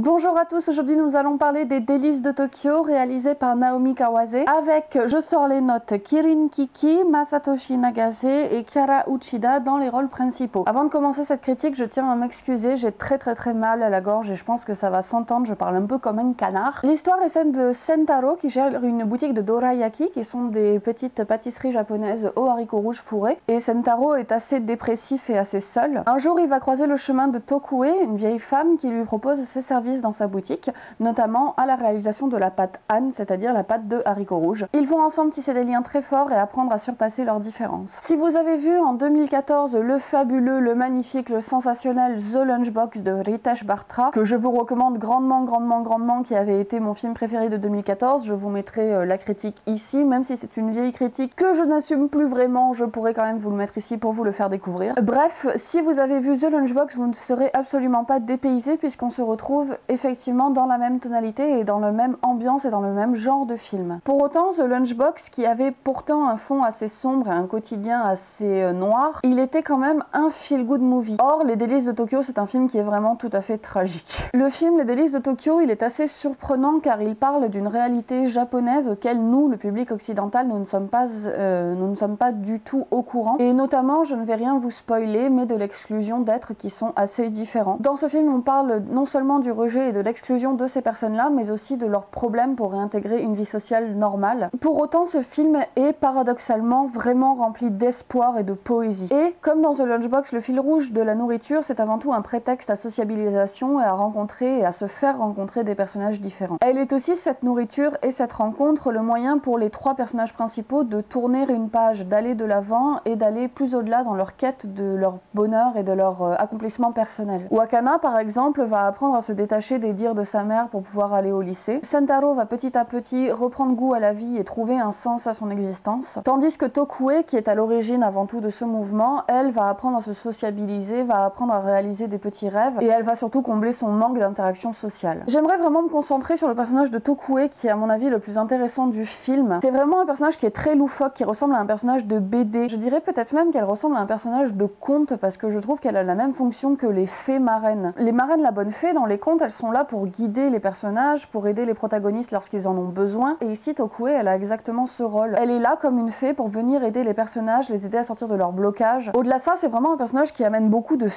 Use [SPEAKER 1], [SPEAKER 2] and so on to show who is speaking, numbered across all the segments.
[SPEAKER 1] Bonjour à tous, aujourd'hui nous allons parler des Délices de Tokyo réalisés par Naomi Kawase avec, je sors les notes, Kirin Kiki, Masatoshi Nagase et Kiara Uchida dans les rôles principaux. Avant de commencer cette critique, je tiens à m'excuser, j'ai très mal à la gorge et je pense que ça va s'entendre, je parle un peu comme un canard. L'histoire est celle de Sentaro qui gère une boutique de dorayaki qui sont des petites pâtisseries japonaises aux haricots rouges fourrés, et Sentaro est assez dépressif et assez seul. Un jour il va croiser le chemin de Tokue, une vieille femme qui lui propose ses services dans sa boutique, notamment à la réalisation de la pâte Han, c'est-à-dire la pâte de haricots rouges. Ils vont ensemble tisser des liens très forts et apprendre à surpasser leurs différences. Si vous avez vu en 2014 le fabuleux, le magnifique, le sensationnel The Lunchbox de Ritesh Bartra, que je vous recommande grandement, qui avait été mon film préféré de 2014, je vous mettrai la critique ici, même si c'est une vieille critique que je n'assume plus vraiment, je pourrais quand même vous le mettre ici pour vous le faire découvrir. Bref, si vous avez vu The Lunchbox, vous ne serez absolument pas dépaysé puisqu'on se retrouve effectivement dans la même tonalité et dans la même ambiance et dans le même genre de film. Pour autant, The Lunchbox, qui avait pourtant un fond assez sombre et un quotidien assez noir, il était quand même un feel-good movie. Or, Les Délices de Tokyo, c'est un film qui est vraiment tout à fait tragique. Le film Les Délices de Tokyo, il est assez surprenant car il parle d'une réalité japonaise auquel nous, le public occidental, nous ne sommes pas du tout au courant. Et notamment, je ne vais rien vous spoiler, mais de l'exclusion d'êtres qui sont assez différents. Dans ce film, on parle non seulement du rejet et de l'exclusion de ces personnes-là, mais aussi de leurs problèmes pour réintégrer une vie sociale normale. Pour autant, ce film est paradoxalement vraiment rempli d'espoir et de poésie. Et comme dans The Lunchbox, le fil rouge de la nourriture, c'est avant tout un prétexte à sociabilisation et à rencontrer et à se faire rencontrer des personnages différents. Elle est aussi, cette nourriture et cette rencontre, le moyen pour les trois personnages principaux de tourner une page, d'aller de l'avant et d'aller plus au-delà dans leur quête de leur bonheur et de leur accomplissement personnel. Wakana, par exemple, va apprendre à se détacher des dires de sa mère pour pouvoir aller au lycée. Sentaro va petit à petit reprendre goût à la vie et trouver un sens à son existence. Tandis que Tokue, qui est à l'origine avant tout de ce mouvement, elle va apprendre à se sociabiliser, va apprendre à réaliser des petits rêves et elle va surtout combler son manque d'interaction sociale. J'aimerais vraiment me concentrer sur le personnage de Tokue qui est à mon avis le plus intéressant du film. C'est vraiment un personnage qui est très loufoque, qui ressemble à un personnage de BD. Je dirais peut-être même qu'elle ressemble à un personnage de conte parce que je trouve qu'elle a la même fonction que les fées marraines. Les marraines la bonne fée, dans les contes, elles sont là pour guider les personnages, pour aider les protagonistes lorsqu'ils en ont besoin, et ici Tokue, elle a exactement ce rôle. Elle est là comme une fée pour venir aider les personnages, les aider à sortir de leur blocage. Au-delà de ça, c'est vraiment un personnage qui amène beaucoup de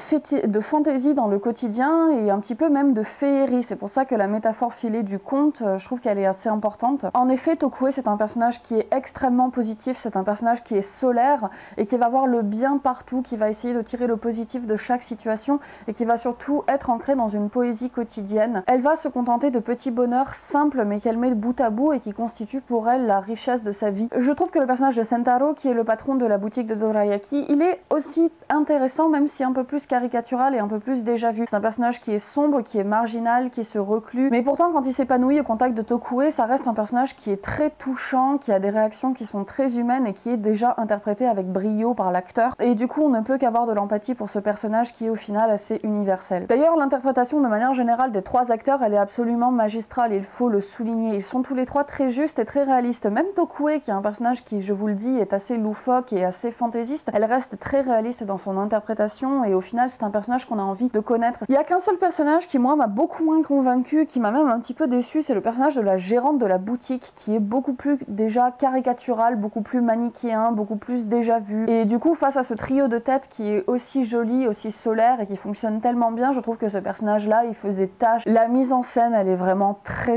[SPEAKER 1] fantaisie dans le quotidien et un petit peu même de féerie. C'est pour ça que la métaphore filée du conte, je trouve qu'elle est assez importante. En effet, Tokue, c'est un personnage qui est extrêmement positif, c'est un personnage qui est solaire et qui va voir le bien partout, qui va essayer de tirer le positif de chaque situation et qui va surtout être ancrée dans une poésie quotidienne. Elle va se contenter de petits bonheurs simples mais qu'elle met bout à bout et qui constituent pour elle la richesse de sa vie. Je trouve que le personnage de Sentaro, qui est le patron de la boutique de dorayaki, il est aussi intéressant, même si un peu plus caricatural et un peu plus déjà vu. C'est un personnage qui est sombre, qui est marginal, qui se reclut, mais pourtant quand il s'épanouit au contact de Tokue, ça reste un personnage qui est très touchant, qui a des réactions qui sont très humaines et qui est déjà interprété avec brio par l'acteur. Et du coup, on ne peut qu'avoir de l'empathie pour ce personnage qui est au final assez universel. D'ailleurs, l'interprétation de manière générale des trois acteurs, elle est absolument magistrale, il faut le souligner. Ils sont tous les trois très justes et très réalistes. Même Tokue, qui est un personnage qui, je vous le dis, est assez loufoque et assez fantaisiste, elle reste très réaliste dans son interprétation et au final, c'est un personnage qu'on a envie de connaître. Il n'y a qu'un seul personnage qui, moi, m'a beaucoup moins convaincu, qui m'a même un petit peu déçu, c'est le personnage de la gérante de la boutique, qui est beaucoup plus déjà caricatural, beaucoup plus manichéen, beaucoup plus déjà vu. Et du coup, face à ce trio de têtes qui est aussi joli, aussi solaire et qui fonctionne tellement bien, je trouve que ce personnage-là, il faisait tâche. La mise en scène, elle est vraiment très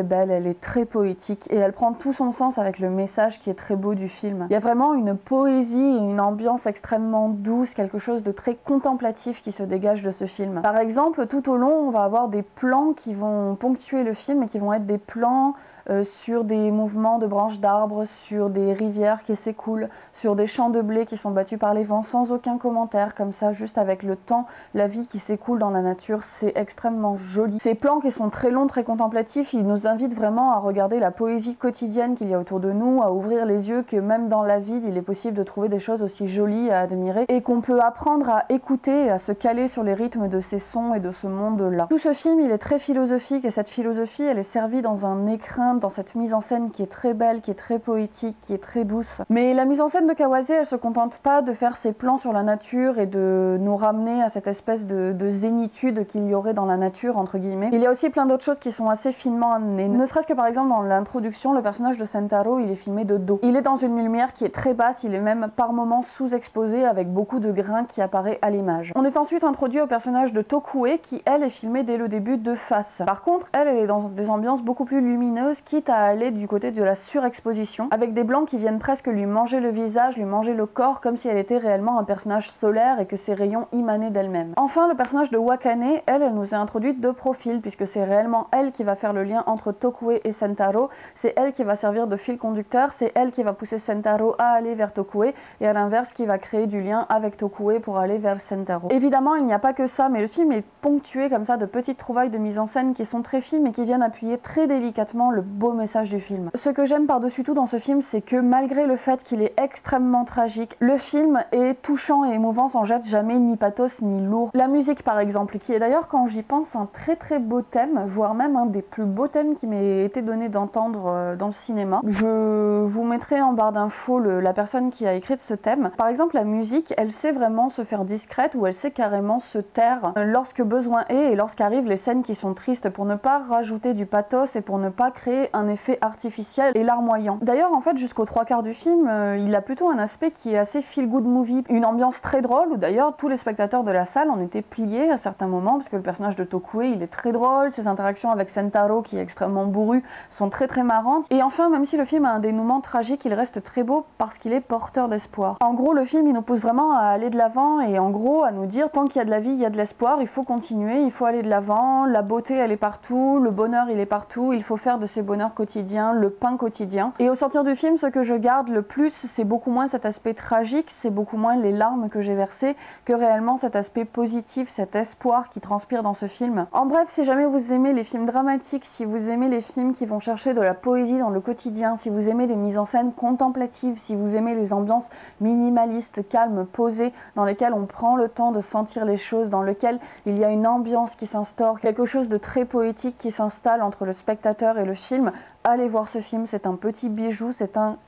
[SPEAKER 1] belle, elle est très poétique et elle prend tout son sens avec le message qui est très beau du film. Il y a vraiment une poésie et une ambiance extrêmement douce, quelque chose de très contemplatif qui se dégage de ce film. Par exemple, tout au long, on va avoir des plans qui vont ponctuer le film et qui vont être des plans sur des mouvements de branches d'arbres, sur des rivières qui s'écoulent, sur des champs de blé qui sont battus par les vents sans aucun commentaire, comme ça, juste avec le temps, la vie qui s'écoule dans la nature, c'est extrêmement joli. Ces plans qui sont très longs, très contemplatifs, ils nous invitent vraiment à regarder la poésie quotidienne qu'il y a autour de nous, à ouvrir les yeux que même dans la ville, il est possible de trouver des choses aussi jolies à admirer et qu'on peut apprendre à écouter et à se caler sur les rythmes de ces sons et de ce monde-là. Tout ce film, il est très philosophique et cette philosophie, elle est servie dans un écrin, dans cette mise en scène qui est très belle, qui est très poétique, qui est très douce. Mais la mise en scène de Kawase, elle se contente pas de faire ses plans sur la nature et de nous ramener à cette espèce de zénitude qu'il y aurait dans la nature pur entre guillemets. Il y a aussi plein d'autres choses qui sont assez finement amenées. Ne serait-ce que par exemple dans l'introduction, le personnage de Sentaro, il est filmé de dos. Il est dans une lumière qui est très basse, il est même par moments sous-exposé avec beaucoup de grains qui apparaît à l'image. On est ensuite introduit au personnage de Tokue qui elle est filmée dès le début de face. Par contre, elle est dans des ambiances beaucoup plus lumineuses, quitte à aller du côté de la surexposition, avec des blancs qui viennent presque lui manger le visage, lui manger le corps, comme si elle était réellement un personnage solaire et que ses rayons émanaient d'elle-même. Enfin, le personnage de Wakane, elle nous est introduite de profil, puisque c'est réellement elle qui va faire le lien entre Tokue et Sentaro, c'est elle qui va servir de fil conducteur, c'est elle qui va pousser Sentaro à aller vers Tokue, et à l'inverse qui va créer du lien avec Tokue pour aller vers Sentaro. Évidemment, il n'y a pas que ça, mais le film est ponctué comme ça de petites trouvailles de mise en scène qui sont très fines et qui viennent appuyer très délicatement le beau message du film. Ce que j'aime par-dessus tout dans ce film, c'est que malgré le fait qu'il est extrêmement tragique, le film est touchant et émouvant, sans jette jamais ni pathos ni lourd. La musique par exemple, qui est d'ailleurs quand j'y pense un très très beau thème, voire même un des plus beaux thèmes qui m'ait été donné d'entendre dans le cinéma. Je vous mettrai en barre d'infos la personne qui a écrit ce thème. Par exemple, la musique, elle sait vraiment se faire discrète ou elle sait carrément se taire lorsque besoin est et lorsqu'arrivent les scènes qui sont tristes, pour ne pas rajouter du pathos et pour ne pas créer un effet artificiel et larmoyant. D'ailleurs, en fait, jusqu'aux 3/4 du film, il a plutôt un aspect qui est assez feel-good movie, une ambiance très drôle où d'ailleurs tous les spectateurs de la salle en étaient pliés à certains moments parce que le personnage de Tokue, il est très drôle, ses interactions avec Sentaro qui est extrêmement bourru sont très très marrantes. Et enfin, même si le film a un dénouement tragique, il reste très beau parce qu'il est porteur d'espoir. En gros, le film, il nous pousse vraiment à aller de l'avant et en gros à nous dire tant qu'il y a de la vie, il y a de l'espoir, il faut continuer, il faut aller de l'avant, la beauté elle est partout, le bonheur il est partout, il faut faire de ces bonheurs quotidiens le pain quotidien. Et au sortir du film, ce que je garde le plus, c'est beaucoup moins cet aspect tragique, c'est beaucoup moins les larmes que j'ai versées que réellement cet aspect positif, cet espoir qui transpire dans ce film. En bref, si jamais vous aimez les films dramatiques, si vous aimez les films qui vont chercher de la poésie dans le quotidien, si vous aimez les mises en scène contemplatives, si vous aimez les ambiances minimalistes, calmes, posées, dans lesquelles on prend le temps de sentir les choses, dans lesquelles il y a une ambiance qui s'instaure, quelque chose de très poétique qui s'installe entre le spectateur et le film, allez voir ce film, c'est un petit bijou,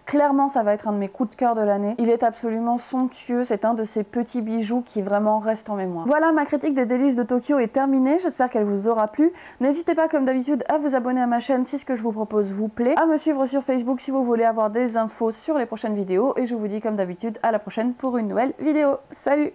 [SPEAKER 1] clairement ça va être un de mes coups de cœur de l'année. Il est absolument somptueux, c'est un de ces petits bijoux qui vraiment restent en mémoire. Voilà, ma critique des Délices de Tokyo est terminée, j'espère qu'elle vous aura plu. N'hésitez pas comme d'habitude à vous abonner à ma chaîne si ce que je vous propose vous plaît, à me suivre sur Facebook si vous voulez avoir des infos sur les prochaines vidéos et je vous dis comme d'habitude à la prochaine pour une nouvelle vidéo. Salut!